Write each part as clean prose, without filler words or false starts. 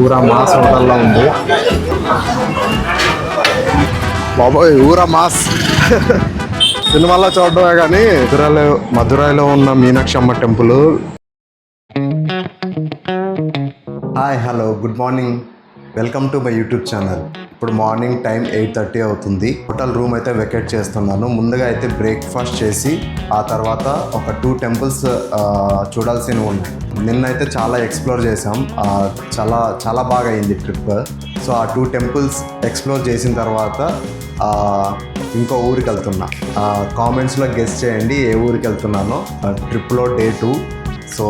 ఊరా మాస్ హోటల్లో ఉంది బాబోయ్. ఊరా మాస్ సినిమాల్లో చూడడమే కానీ మధురైలో ఉన్న మీనాక్షి అమ్మ temple. Hi, hello, good morning. Welcome to my YouTube channel. ఇప్పుడు మార్నింగ్ టైం 8:30 అవుతుంది. హోటల్ రూమ్ అయితే వెకేట్ చేస్తున్నాను. ముందుగా అయితే బ్రేక్ఫాస్ట్ చేసి ఆ తర్వాత ఒక 2 టెంపుల్స్ చూడాల్సినవి ఉన్నాయి. నిన్నైతే చాలా ఎక్స్ప్లోర్ చేసాం. చాలా చాలా బాగా అయింది ట్రిప్. సో ఆ 2 టెంపుల్స్ ఎక్స్ప్లోర్ చేసిన తర్వాత ఇంకో ఊరికి వెళ్తున్నా. కామెంట్స్లో గెస్ చేయండి ఏ ఊరికి వెళ్తున్నానో. ట్రిప్లో day 2. So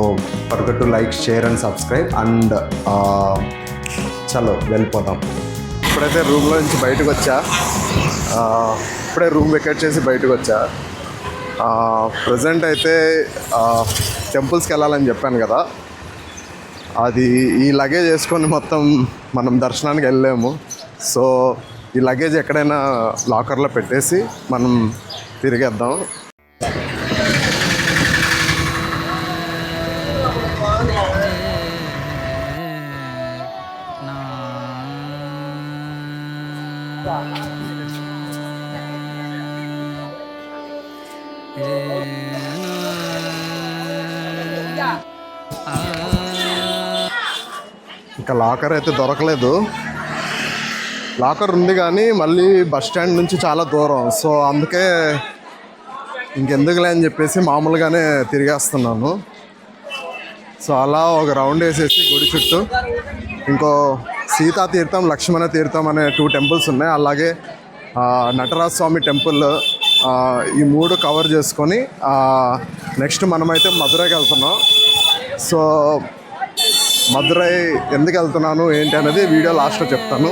forget to like, share and subscribe. And చలో వెళ్ళిపోదాం. ఇప్పుడైతే రూమ్లో నుంచి బయటకు వచ్చా. ఇప్పుడే రూమ్ వెకేట్ చేసి బయటకు వచ్చా. ప్రజెంట్ అయితే టెంపుల్స్కి వెళ్ళాలని చెప్పాను కదా, అది ఈ లగేజ్ వేసుకొని మొత్తం మనం దర్శనానికి వెళ్ళలేము. సో ఈ లగేజ్ ఎక్కడైనా లాకర్లో పెట్టేసి మనం తిరిగేద్దాం. ఇంకా లాకర్ అయితే దొరకలేదు. లాకర్ ఉంది కానీ మళ్ళీ బస్ స్టాండ్ నుంచి చాలా దూరం. సో అందుకే ఇంకెందుకులే అని చెప్పేసి మామూలుగానే తిరిగేస్తున్నాను. సో అలా ఒక రౌండ్ వేసేసి గుడి చుట్టూ ఇంకో సీతా తీర్థం, లక్ష్మణ తీర్థం అనే 2 టెంపుల్స్ ఉన్నాయి. అలాగే నటరాజ స్వామి టెంపుల్, ఈ 3 కవర్ చేసుకొని నెక్స్ట్ మనమైతే మధురైకి వెళ్తున్నాం. సో మధురై ఎందుకు వెళ్తున్నాను ఏంటి అనేది వీడియో లాస్ట్లో చెప్తాను.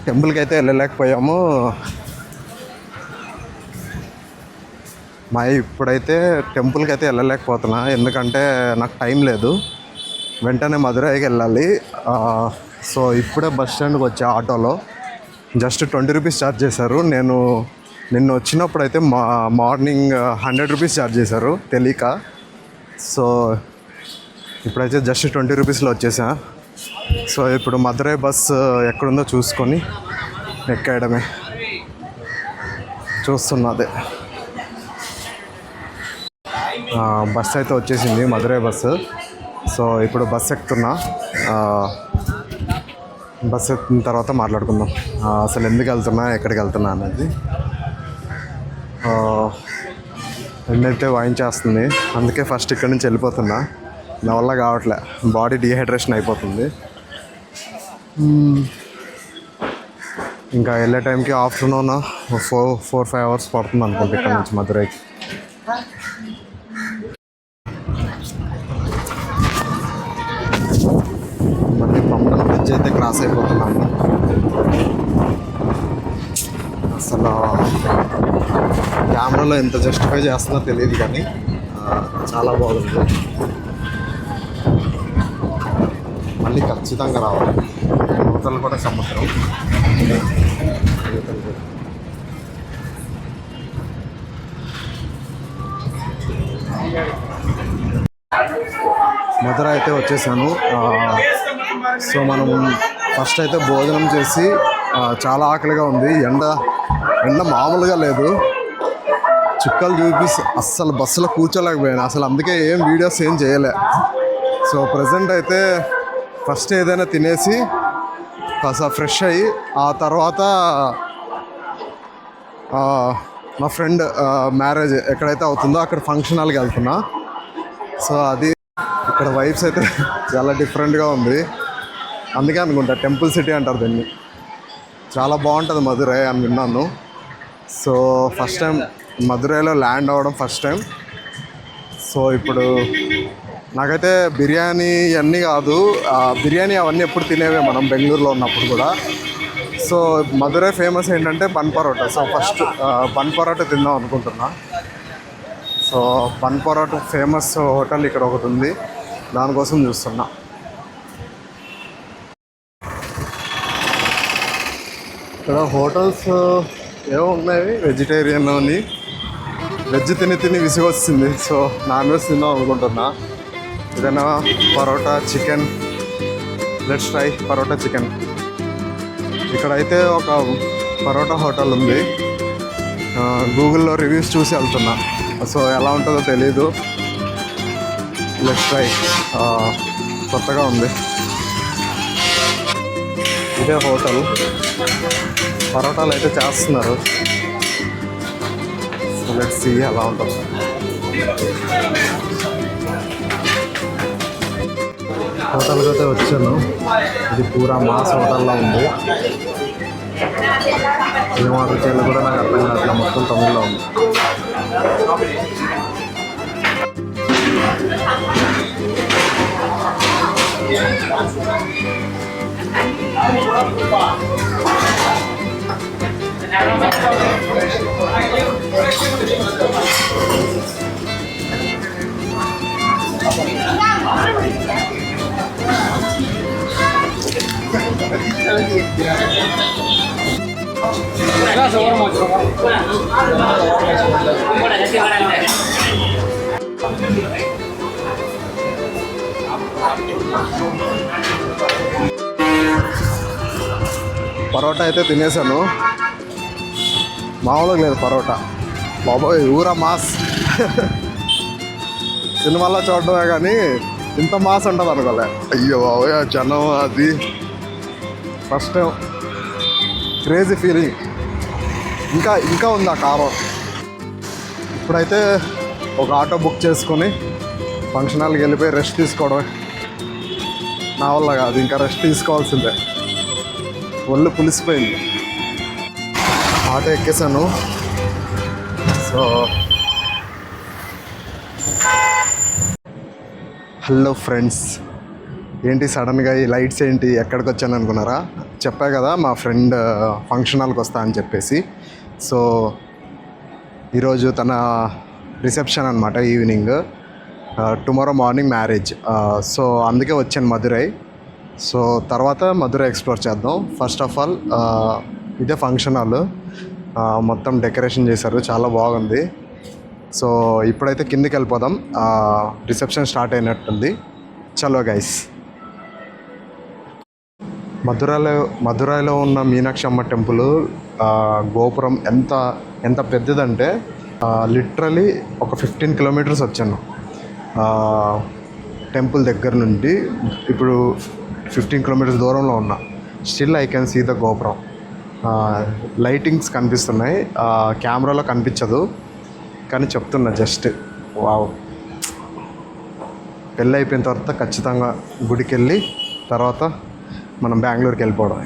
టెంపుల్కి అయితే వెళ్ళలేకపోయాము. ఇప్పుడైతే టెంపుల్కి అయితే వెళ్ళలేకపోతున్నా, ఎందుకంటే నాకు టైం లేదు. వెంటనే మధురైకి వెళ్ళాలి. సో ఇప్పుడే బస్ స్టాండ్కి వచ్చా ఆటోలో. జస్ట్ 20 రూపీస్ ఛార్జ్ చేశారు. నిన్న వచ్చినప్పుడు అయితే మార్నింగ్ 100 రూపీస్ ఛార్జ్ చేశారు తెలియక. సో ఇప్పుడైతే జస్ట్ 20 రూపీస్లో వచ్చేసా. సో ఇప్పుడు మధురై బస్సు ఎక్కడుందో చూసుకొని ఎక్కేయడమే. చూస్తున్నదే బస్సు అయితే వచ్చేసింది, మధురై బస్సు. సో ఇప్పుడు బస్సు ఎక్కుతున్నా. బస్సు ఎక్కిన తర్వాత మాట్లాడుకుందాం అసలు ఎందుకు వెళ్తున్నా, ఎక్కడికి వెళ్తున్నా అనేది. ఎండైతే వాయించేస్తుంది, అందుకే ఫస్ట్ ఇక్కడి నుంచి వెళ్ళిపోతున్నా. నా వల్ల కావట్లే, బాడీ డీహైడ్రేషన్ అయిపోతుంది. ఇంకా వెళ్ళే టైంకి ఆఫ్టర్నూన్ 4-5 అవర్స్ పడుతుంది అనుకుంటా ఇక్కడ నుంచి మధురైకి. మళ్ళీ పంపన బ్రిడ్జ్ అయితే క్రాస్ అయిపోతున్నాను. అసలు కెమెరాలో ఎంత జస్టిఫై చేస్తుందో తెలియదు కానీ చాలా బాగుంది. మళ్ళీ ఖచ్చితంగా రావాలి. హోటల్ కూడా సముద్రం. మధుర అయితే వచ్చేసాను. సో మనం ఫస్ట్ అయితే భోజనం చేసి, చాలా ఆకలిగా ఉంది. ఎండ మామూలుగా లేదు. చుక్కలు చూపిస్తే అస్సలు బస్సులో కూర్చోలేకపోయాను అసలు, అందుకే ఏం వీడియోస్ ఏం చేయలే. సో ప్రజెంట్ అయితే ఫస్ట్ ఏదైనా తినేసి కాస్త ఫ్రెష్ అయ్యి ఆ తర్వాత మా ఫ్రెండ్ మ్యారేజ్ ఎక్కడైతే అవుతుందో అక్కడ ఫంక్షన్ హాల్కి వెళ్తున్నా. సో అది ఇక్కడ వైబ్స్ అయితే చాలా డిఫరెంట్గా ఉంది. అందుకే అనుకుంటా టెంపుల్ సిటీ అంటారు దీన్ని. చాలా బాగుంటుంది మధురై అని విన్నాను. సో ఫస్ట్ టైం మధురైలో ల్యాండ్ అవ్వడం ఫస్ట్ టైం. సో ఇప్పుడు నాకైతే బిర్యానీ ఇవన్నీ కాదు, బిర్యానీ అవన్నీ ఎప్పుడు తినేవే మనం బెంగళూరులో ఉన్నప్పుడు కూడా. సో మధురై ఫేమస్ ఏంటంటే bun parotta. So first bun parotta తిందాం అనుకుంటున్నా. So bun parotta famous hotel ఇక్కడ ఒకటి ఉంది, దానికోసం చూస్తున్నా. ఇక్కడ హోటల్స్ ఏవో ఉన్నాయి, వెజిటేరియన్ అని వెజ్ తిని తిని విసిగొస్తుంది. సో నాన్ వెజ్ తిందాం అనుకుంటున్నా. ఏదైనా parotta chicken, let's try parotta chicken. ఇక్కడైతే ఒక పరోటా హోటల్ ఉంది. గూగుల్లో రివ్యూస్ చూసి వెళ్తున్నా. సో ఎలా ఉంటుందో తెలీదు. Let's try. కొత్తగా ఉంది. ఇదే హోటల్. పరోటాలు అయితే చేస్తున్నారు. సో లెట్స్ సీ ఎలా ఉంటుంది. హోటల్కి అయితే వచ్చాను. ఇది పూరా మాస్ హోటల్లో ఉంది. ఏం ఆర్డర్ చేయాలో కూడా నాకు అర్థం కావట్లా. మొత్తం తమిళ్లో ఉంది. పరోటా అయితే తినేసాను. మామూలుగా లేదు పరోటా. బాబోయ్ ఊరా మాస్. సినిమాలో చూడడమే కానీ ఇంత మాస్ ఉంటుంది అనుకోలే. అయ్యో బాబోయ్ ఆ జనం అది ఫస్ట్ టైం. Crazy feeling. ఇంకా ఉంది ఆ కారం. ఇప్పుడైతే ఒక ఆటో బుక్ చేసుకొని ఫంక్షన్ హాల్కి వెళ్ళిపోయి రెస్ట్ తీసుకోవడమే. నా వల్ల కాదు, ఇంకా రెస్ట్ తీసుకోవాల్సిందే. ఒళ్ళు పులిసిపోయింది. ఆటో ఎక్కేసాను. సో హలో ఫ్రెండ్స్, ఏంటి సడన్గా ఈ లైట్స్ ఏంటి, ఎక్కడికి వచ్చాను అనుకున్నారా? చెప్పా కదా మా ఫ్రెండ్ ఫంక్షన్ హాల్కి వస్తా అని చెప్పేసి. సో ఈరోజు తన రిసెప్షన్ అనమాట, evening. Tomorrow morning marriage. So అందుకే వచ్చాను మధురై. సో తర్వాత మధురై ఎక్స్ప్లోర్ చేద్దాం. ఫస్ట్ ఆఫ్ ఆల్ ఇదే ఫంక్షన్ హాల్. మొత్తం డెకరేషన్ చేశారు, చాలా బాగుంది. సో ఇప్పుడైతే కిందికి వెళ్ళిపోదాం. రిసెప్షన్ స్టార్ట్ అయినట్టుంది. చలో గైస్. మధురైలో ఉన్న మీనాక్షి అమ్మ టెంపుల్ గోపురం ఎంత పెద్దదంటే లిటరలీ ఒక 15 కిలోమీటర్స్ వచ్చాను టెంపుల్ దగ్గర నుండి. ఇప్పుడు 15 కిలోమీటర్స్ దూరంలో ఉన్నా. Still I can see the gopuram. Lightings కనిపిస్తున్నాయి, కెమెరాలో కనిపించదు కానీ చెప్తున్నా జస్ట్ వావ్. పెళ్ళి అయిపోయిన తర్వాత ఖచ్చితంగా గుడికి వెళ్ళి తర్వాత మనం బెంగళూరుకి వెళ్ళిపోవడం.